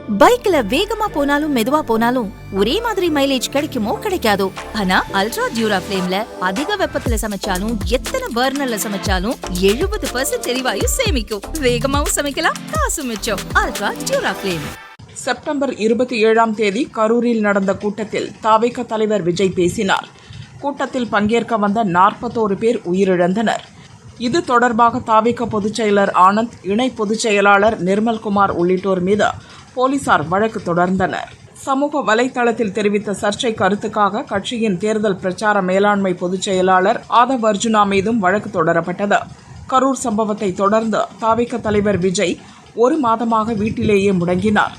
பைக்ல வேகமா போனாலும் மெதுவா போனாலும் ஒரே மாதிரி மைலேஜ் கிடைக்குமோ கிடைக்காதோ. ஆனா அல்ட்ரா டியூரா ஃபிளேம்ல அதிக வெப்பத்துல சமைச்சாலும் எத்தனை பர்னர்ல சமைச்சாலும் 70% எரிவாயு சேமிக்கும். வேகமாவும் சமைக்கலாம், காசு மிச்சம். Ultra டியூரா flame. செப்டம்பர் 27ஆம் தேதி கரூரில் நடந்த கூட்டத்தில் தவிக தலைவர் விஜய் பேசினார். கூட்டத்தில் பங்கேற்க வந்த 41 பேர் உயிரிழந்தனர். இது தொடர்பாக தவிக பொதுச் செயலர் ஆனந்த், இணை பொதுச் செயலாளர் நிர்மல்குமார் உள்ளிட்டோர் மீது போலீசார் வழக்கு தொடர்ந்தனர். சமூக வலைதளத்தில் தெரிவித்த சர்ச்சை கருத்துக்காக கட்சியின் தேர்தல் பிரச்சார மேலாண்மை பொதுச் செயலாளர் ஆதவ் அர்ஜுனா மீதும் வழக்கு தொடரப்பட்டது. கரூர் சம்பவத்தை தொடர்ந்து தவிக தலைவர் விஜய் 1 மாதமாக வீட்டிலேயே முடங்கினார்.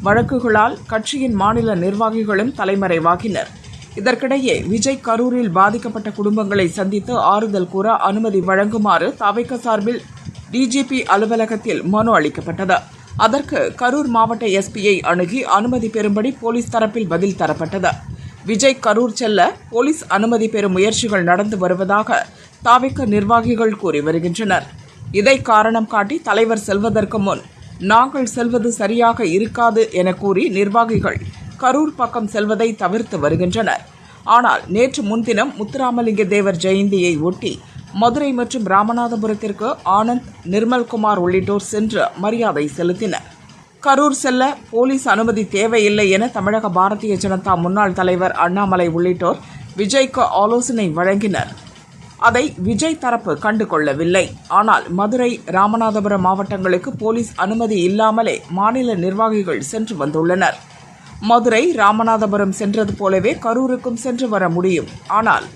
வழக்குகளால் கட்சியின் மாநில நிர்வாகிகளும் தலைமறைவாகினர். இதற்கிடையே விஜய் கரூரில் பாதிக்கப்பட்ட குடும்பங்களை சந்தித்து ஆறுதல் கூற அனுமதி வழங்குமாறு தவிக சார்பில் டிஜிபி அலுவலகத்தில் மனு அளிக்கப்பட்டது. அதற்கு கரூர் மாவட்ட எஸ்பியை அணுகி அனுமதி பெறும்படி போலீஸ் தரப்பில் பதில் தரப்பட்டது. விஜய் கரூர் செல்ல போலீஸ் அனுமதி பெறும் முயற்சிகள் நடந்து வருவதாக தவிக நிர்வாகிகள் கூறி வருகின்றனர். இதை காரணம் காட்டி தலைவர் செல்வதற்கு முன் நாங்கள் செல்வது சரியாக இருக்காது என கூறி நிர்வாகிகள் கரூர் பக்கம் செல்வதை தவிர்த்து வருகின்றனர். ஆனால் நேற்று முன்தினம் முத்துராமலிங்க தேவர் ஜெயந்தியை ஒட்டி மதுரை மற்றும் ராமநாதபுரத்திற்கு ஆனந்த், நிர்மல்குமார் உள்ளிட்டோர் சென்று மரியாதை செலுத்தினர். கரூர் செல்ல போலீஸ் அனுமதி தேவையில்லை என தமிழக பாரதிய ஜனதா முன்னாள் தலைவர் அண்ணாமலை உள்ளிட்டோர் விஜய்க்கு ஆலோசனை வழங்கினர். அதை விஜய் தரப்பு கண்டுகொள்ளவில்லை. ஆனால் மதுரை, ராமநாதபுரம் மாவட்டங்களுக்கு போலீஸ் அனுமதி இல்லாமலே மாநில நிர்வாகிகள் சென்று வந்துள்ளனர். மதுரை, ராமநாதபுரம் சென்றது போலவே கரூருக்கும் சென்று வர முடியும். ஆனால்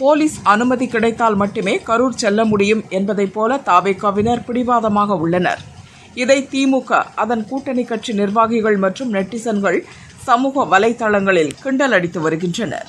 போலீஸ் அனுமதி கிடைத்தால் மட்டுமே கரூர் செல்ல முடியும் என்பதைப் போல தவிகவினர் பிடிவாதமாக உள்ளனர். இதை திமுக, அதன் கூட்டணி கட்சி நிர்வாகிகள் மற்றும் நெட்டிசன்கள் சமூக வலைதளங்களில் கிண்டல் அடித்து வருகின்றனர்.